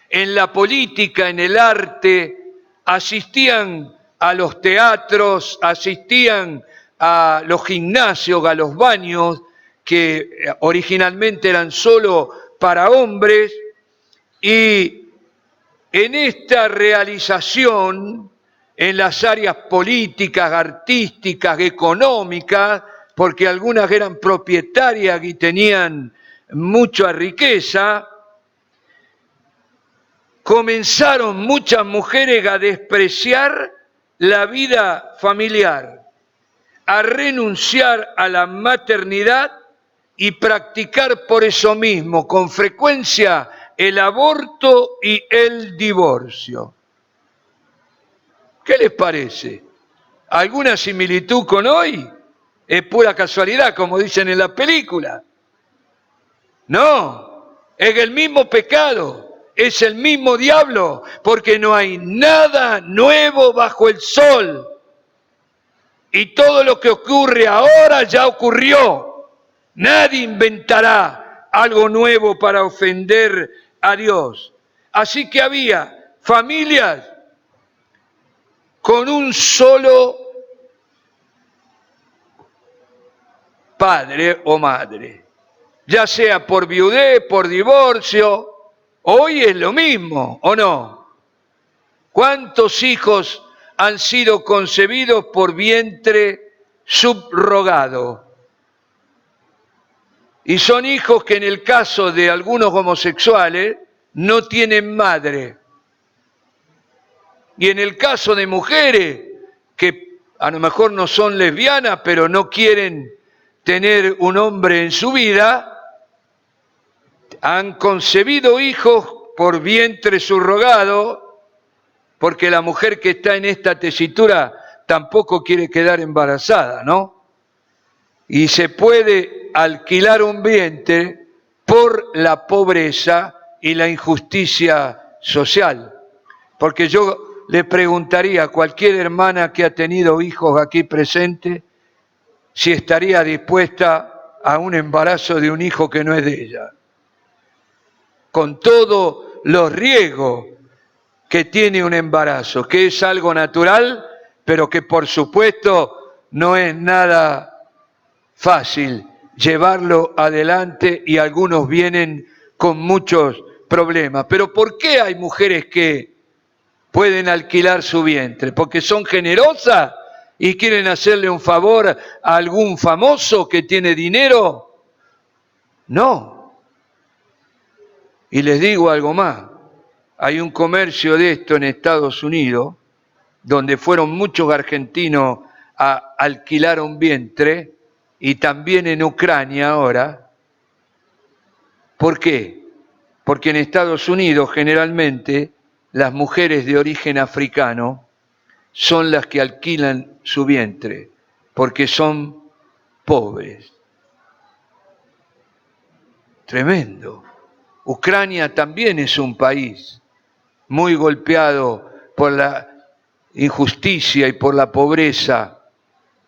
en la política, en el arte, asistían a los teatros, asistían a los gimnasios, a los baños, que originalmente eran solo para hombres, y en esta realización, en las áreas políticas, artísticas, económicas, porque algunas eran propietarias y tenían mucha riqueza, comenzaron muchas mujeres a despreciar la vida familiar, a renunciar a la maternidad y practicar por eso mismo, con frecuencia, el aborto y el divorcio. ¿Qué les parece? ¿Alguna similitud con hoy? Es pura casualidad, como dicen en la película. No, es el mismo pecado, es el mismo diablo, porque no hay nada nuevo bajo el sol. Y todo lo que ocurre ahora ya ocurrió. Nadie inventará algo nuevo para ofender a Dios. Así que había familias con un solo padre o madre, ya sea por viudez, por divorcio. Hoy es lo mismo, ¿o no? ¿Cuántos hijos han sido concebidos por vientre subrogado? Y son hijos que en el caso de algunos homosexuales no tienen madre. Y en el caso de mujeres que a lo mejor no son lesbianas, pero no quieren tener un hombre en su vida, han concebido hijos por vientre subrogado, porque la mujer que está en esta tesitura tampoco quiere quedar embarazada, ¿no? Y se puede alquilar un vientre por la pobreza y la injusticia social. Porque yo le preguntaría a cualquier hermana que ha tenido hijos aquí presente si estaría dispuesta a un embarazo de un hijo que no es de ella, con todos los riesgos que tiene un embarazo, que es algo natural, pero que por supuesto no es nada fácil llevarlo adelante y algunos vienen con muchos problemas. Pero ¿por qué hay mujeres que pueden alquilar su vientre? ¿Porque son generosas y quieren hacerle un favor a algún famoso que tiene dinero? No. Y les digo algo más. Hay un comercio de esto en Estados Unidos, donde fueron muchos argentinos a alquilar un vientre, y también en Ucrania ahora. ¿Por qué? Porque en Estados Unidos generalmente las mujeres de origen africano son las que alquilan su vientre, porque son pobres. Tremendo. Ucrania también es un país muy golpeado por la injusticia y por la pobreza.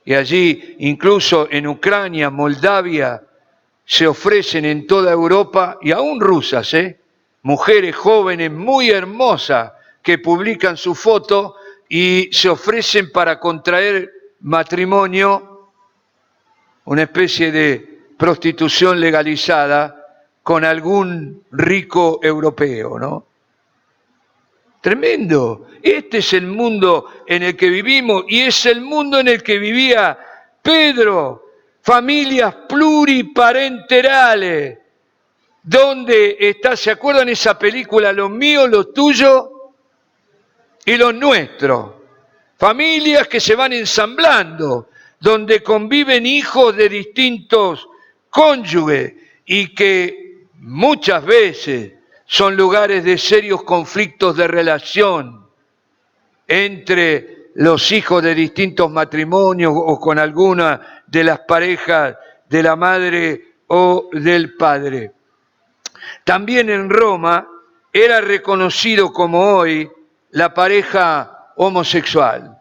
Y allí, incluso en Ucrania, Moldavia, se ofrecen en toda Europa, y aún rusas, mujeres jóvenes muy hermosas que publican su foto y se ofrecen para contraer matrimonio, una especie de prostitución legalizada con algún rico europeo, ¿no? Tremendo. Este es el mundo en el que vivimos, y es el mundo en el que vivía Pedro. Familias pluriparenterales. ¿Dónde está? ¿Se acuerdan esa película, Los míos, los tuyos y los nuestros? Familias que se van ensamblando, donde conviven hijos de distintos cónyuges y que muchas veces son lugares de serios conflictos de relación entre los hijos de distintos matrimonios o con alguna de las parejas de la madre o del padre. También en Roma era reconocido como hoy la pareja homosexual.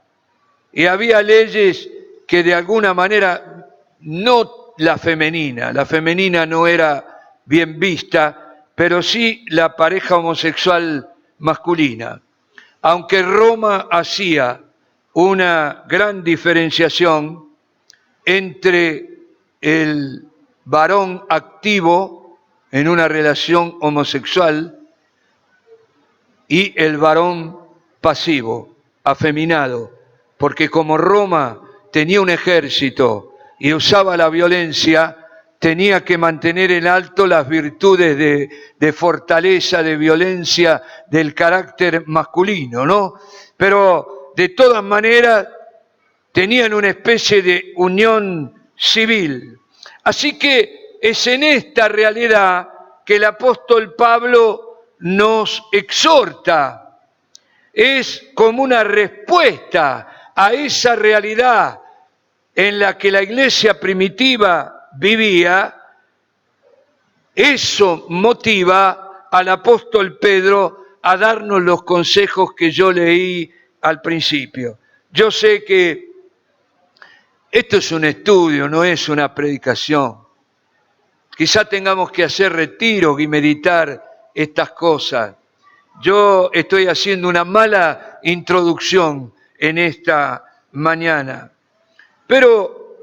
Y había leyes que de alguna manera, no la femenina no era bien vista, pero sí la pareja homosexual masculina. Aunque Roma hacía una gran diferenciación entre el varón activo en una relación homosexual y el varón pasivo, afeminado, porque como Roma tenía un ejército y usaba la violencia, tenía que mantener en alto las virtudes de fortaleza, de violencia, del carácter masculino, ¿no? Pero de todas maneras tenían una especie de unión civil. Así que es en esta realidad que el apóstol Pablo nos exhorta. Es como una respuesta a esa realidad en la que la iglesia primitiva vivía. Eso motiva al apóstol Pedro a darnos los consejos que yo leí al principio. Yo sé que esto es un estudio, no es una predicación. Quizá tengamos que hacer retiros y meditar estas cosas. Yo estoy haciendo una mala introducción en esta mañana, pero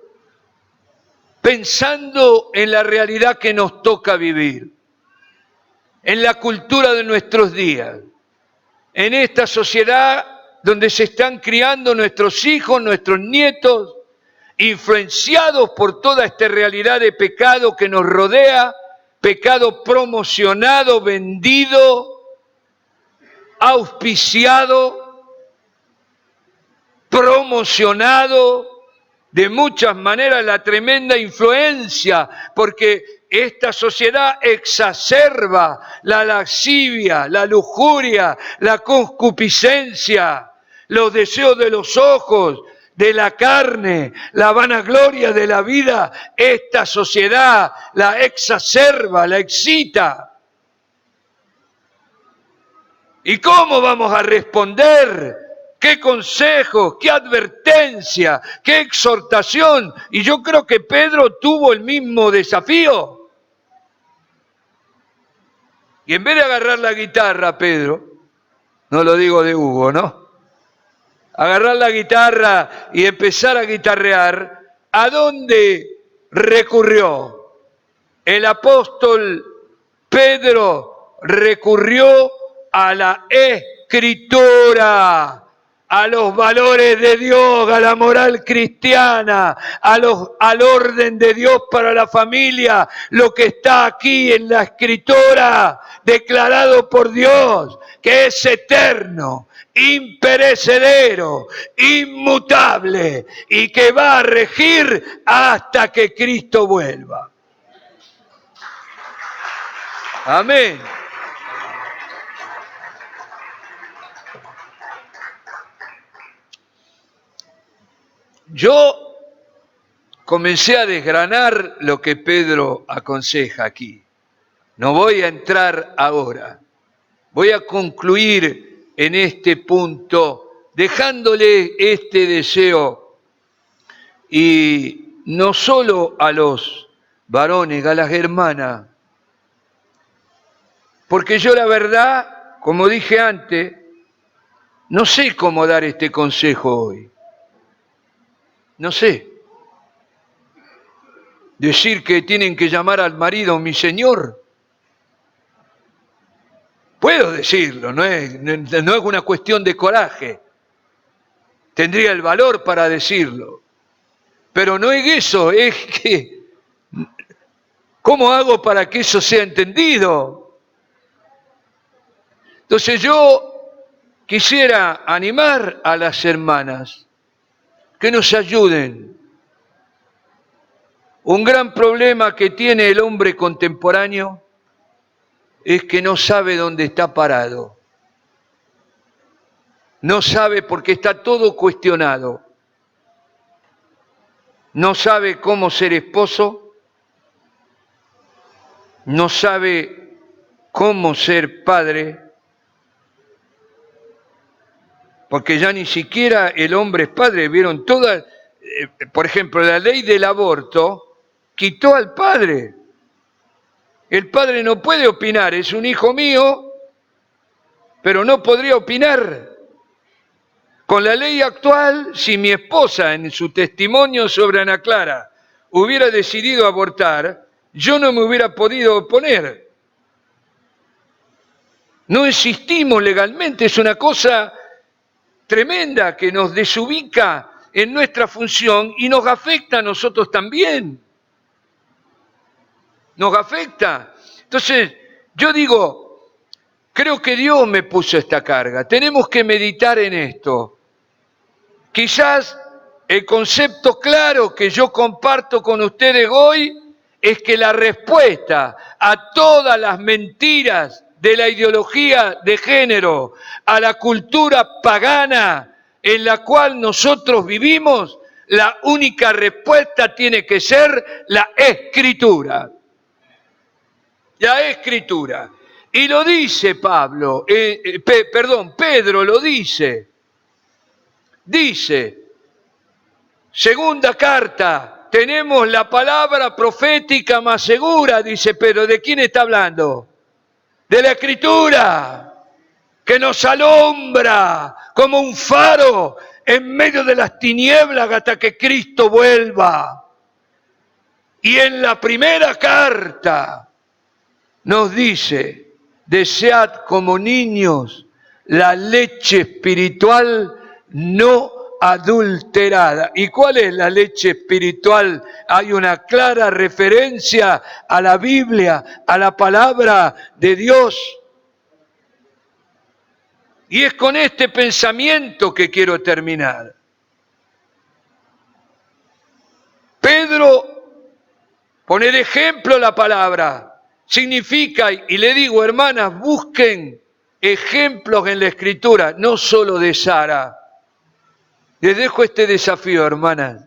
pensando en la realidad que nos toca vivir, en la cultura de nuestros días, en esta sociedad donde se están criando nuestros hijos, nuestros nietos, influenciados por toda esta realidad de pecado que nos rodea, pecado promocionado, vendido, auspiciado, promocionado, de muchas maneras la tremenda influencia, porque esta sociedad exacerba la lascivia, la lujuria, la concupiscencia, los deseos de los ojos, de la carne, la vanagloria de la vida. Esta sociedad la exacerba, la excita. ¿Y cómo vamos a responder? ¿Qué consejo? ¿Qué advertencia? ¿Qué exhortación? Y yo creo que Pedro tuvo el mismo desafío. Y en vez de agarrar la guitarra, Pedro, no lo digo de Hugo, ¿no? Agarrar la guitarra y empezar a guitarrear, ¿a dónde recurrió? El apóstol Pedro recurrió a la Escritura. a los valores de Dios, a la moral cristiana, al orden de Dios para la familia, lo que está aquí en la Escritura, declarado por Dios, que es eterno, imperecedero, inmutable y que va a regir hasta que Cristo vuelva. Amén. Yo comencé a desgranar lo que Pedro aconseja aquí. No voy a entrar ahora. Voy a concluir en este punto dejándole este deseo y no solo a los varones, a las hermanas, porque yo la verdad, como dije antes, no sé cómo dar este consejo hoy. No sé. Decir que tienen que llamar al marido mi señor. Puedo decirlo, no es una cuestión de coraje. Tendría el valor para decirlo. Pero no es eso, es que... ¿Cómo hago para que eso sea entendido? Entonces yo quisiera animar a las hermanas que nos ayuden. Un gran problema que tiene el hombre contemporáneo es que no sabe dónde está parado. No sabe porque está todo cuestionado. No sabe cómo ser esposo. No sabe cómo ser padre. Porque ya ni siquiera el hombre es padre. Vieron toda, por ejemplo, la ley del aborto quitó al padre. El padre no puede opinar, es un hijo mío, pero no podría opinar. Con la ley actual, si mi esposa en su testimonio sobre Ana Clara hubiera decidido abortar, yo no me hubiera podido oponer. No existimos legalmente, es una cosa tremenda que nos desubica en nuestra función y nos afecta a nosotros también. Nos afecta. Entonces, yo digo, creo que Dios me puso esta carga. Tenemos que meditar en esto. Quizás el concepto claro que yo comparto con ustedes hoy es que la respuesta a todas las mentiras de la ideología de género, a la cultura pagana en la cual nosotros vivimos, la única respuesta tiene que ser la Escritura. La Escritura. Y lo dice Pedro lo dice. Dice, segunda carta, tenemos la palabra profética más segura, dice Pedro. ¿De quién está hablando? De la Escritura, que nos alumbra como un faro en medio de las tinieblas hasta que Cristo vuelva. Y en la primera carta nos dice, desead como niños la leche espiritual no adulterada. ¿Y cuál es la leche espiritual? Hay una clara referencia a la Biblia, a la palabra de Dios. Y es con este pensamiento que quiero terminar. Pedro pone de ejemplo la palabra. Significa, y le digo, hermanas, busquen ejemplos en la Escritura, no solo de Sara. Les dejo este desafío, hermanas.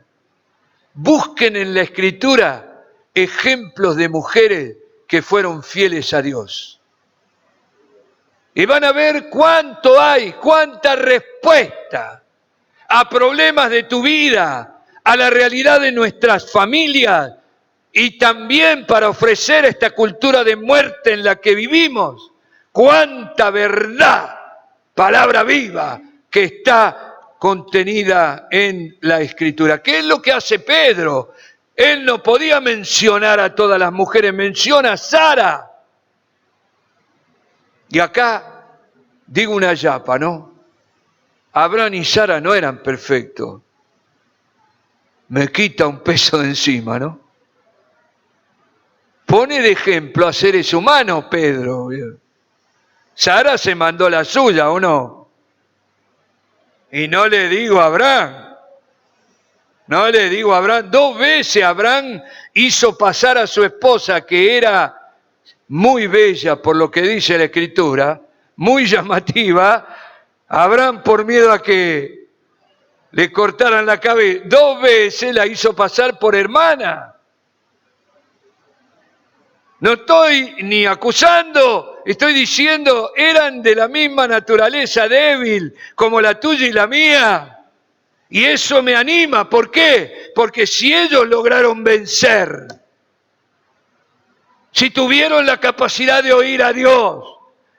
Busquen en la Escritura ejemplos de mujeres que fueron fieles a Dios. Y van a ver cuánto hay, cuánta respuesta a problemas de tu vida, a la realidad de nuestras familias, y también para ofrecer esta cultura de muerte en la que vivimos. Cuánta verdad, palabra viva, que está contenida en la Escritura. ¿Qué es lo que hace Pedro? Él no podía mencionar a todas las mujeres, menciona a Sara. Y acá digo una yapa, ¿no? Abraham y Sara no eran perfectos. Me quita un peso de encima, ¿no? Pone de ejemplo a seres humanos, Pedro. Sara se mandó la suya, ¿o no? Y no le digo a Abraham. No le digo a Abraham. 2 veces Abraham hizo pasar a su esposa, que era muy bella por lo que dice la Escritura, muy llamativa. Abraham, por miedo a que le cortaran la cabeza, 2 veces la hizo pasar por hermana. No estoy ni acusando, estoy diciendo, eran de la misma naturaleza débil como la tuya y la mía. Y eso me anima. ¿Por qué? Porque si ellos lograron vencer, si tuvieron la capacidad de oír a Dios,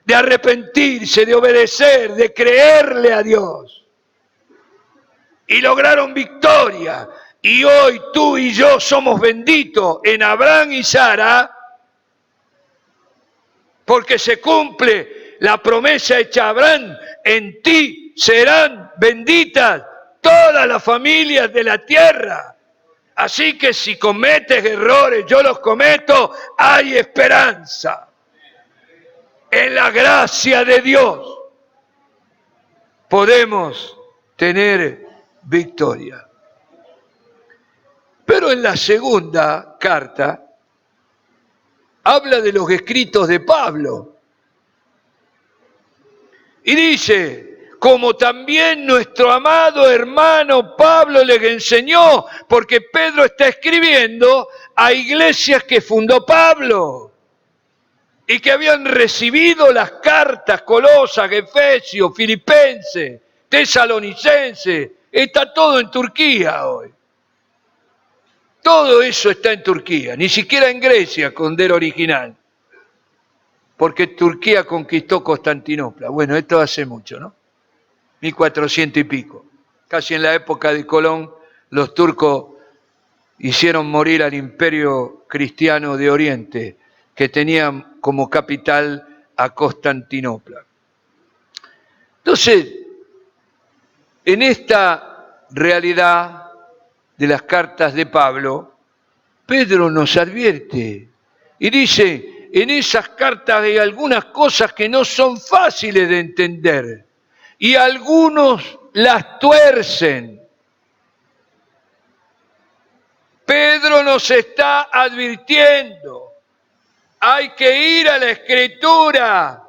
de arrepentirse, de obedecer, de creerle a Dios, y lograron victoria, y hoy tú y yo somos benditos en Abraham y Sara, porque se cumple la promesa hecha a Abraham: en ti serán benditas todas las familias de la tierra. Así que si cometes errores, yo los cometo, hay esperanza. En la gracia de Dios podemos tener victoria. Pero en la segunda carta habla de los escritos de Pablo. Y dice: como también nuestro amado hermano Pablo les enseñó, porque Pedro está escribiendo a iglesias que fundó Pablo y que habían recibido las cartas: Colosas, Efesios, Filipenses, Tesalonicenses. Está todo en Turquía hoy. Todo eso está en Turquía, ni siquiera en Grecia, Condero original, porque Turquía conquistó Constantinopla. Bueno, esto hace mucho, ¿no? 1400 y pico. Casi en la época de Colón, los turcos hicieron morir al imperio cristiano de Oriente, que tenían como capital a Constantinopla. Entonces, en esta realidad de las cartas de Pablo, Pedro nos advierte y dice: en esas cartas hay algunas cosas que no son fáciles de entender y algunos las tuercen. Pedro nos está advirtiendo: hay que ir a la Escritura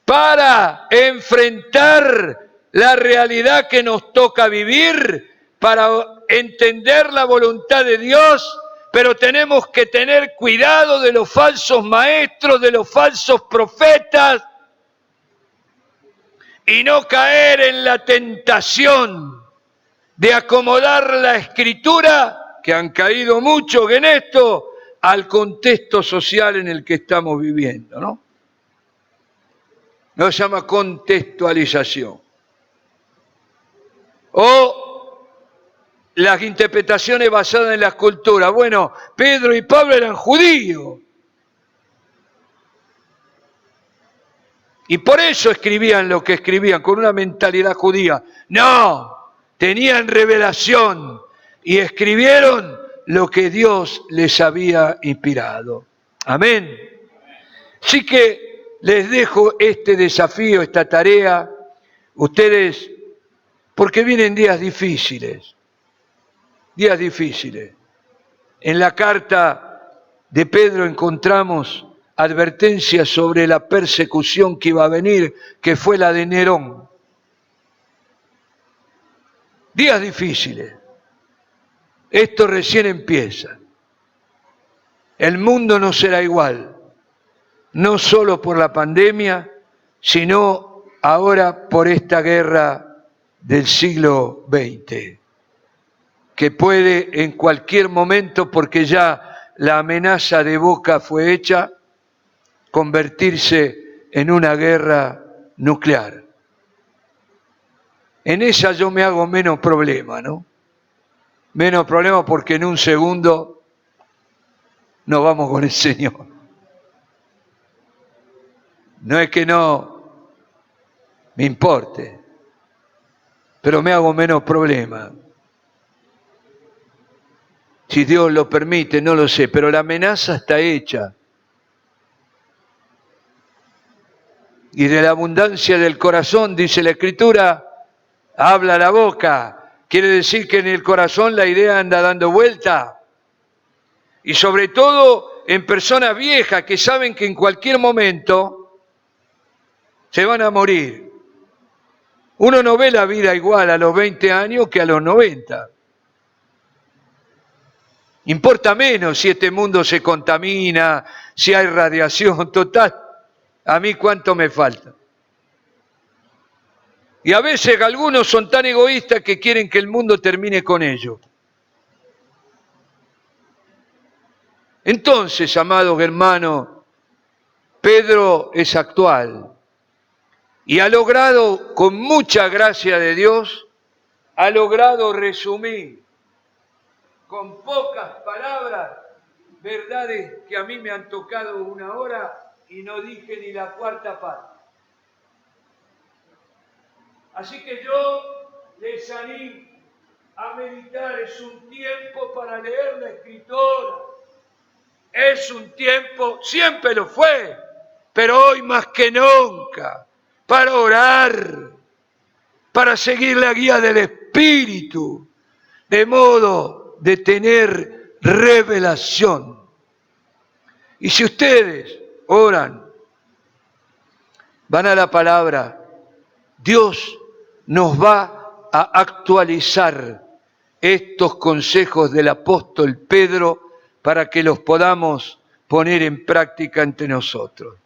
para enfrentar la realidad que nos toca vivir, para entender la voluntad de Dios, pero tenemos que tener cuidado de los falsos maestros, de los falsos profetas, y no caer en la tentación de acomodar la Escritura, que han caído muchos en esto, al contexto social en el que estamos viviendo, ¿no? No se llama contextualización. O las interpretaciones basadas en las culturas. Bueno, Pedro y Pablo eran judíos. Y por eso escribían lo que escribían, con una mentalidad judía. No, tenían revelación y escribieron lo que Dios les había inspirado. Amén. Así que les dejo este desafío, esta tarea. Ustedes, porque vienen días difíciles. Días difíciles. En la carta de Pedro encontramos advertencias sobre la persecución que iba a venir, que fue la de Nerón. Días difíciles. Esto recién empieza. El mundo no será igual, no solo por la pandemia, sino ahora por esta guerra del siglo XX, que puede en cualquier momento, porque ya la amenaza de Boca fue hecha, convertirse en una guerra nuclear. En esa yo me hago menos problema, ¿no? Menos problema, porque en un segundo nos vamos con el Señor. No es que no me importe, pero me hago menos problema. Si Dios lo permite, no lo sé, pero la amenaza está hecha. Y de la abundancia del corazón, dice la Escritura, habla la boca. Quiere decir que en el corazón la idea anda dando vuelta. Y sobre todo en personas viejas que saben que en cualquier momento se van a morir. Uno no ve la vida igual a los 20 años que a los 90. Importa menos si este mundo se contamina, si hay radiación, total. A mí cuánto me falta. Y a veces algunos son tan egoístas que quieren que el mundo termine con ellos. Entonces, amados hermanos, Pedro es actual y ha logrado, con mucha gracia de Dios, ha logrado resumir con pocas palabras verdades que a mí me han tocado 1 hora y no dije ni la cuarta parte. Así que yo les animo a meditar. Es un tiempo para leer la Escritura. Es un tiempo, siempre lo fue, pero hoy más que nunca, para orar, para seguir la guía del Espíritu, de modo de tener revelación. Y si ustedes oran, van a la palabra, Dios nos va a actualizar estos consejos del apóstol Pedro para que los podamos poner en práctica entre nosotros.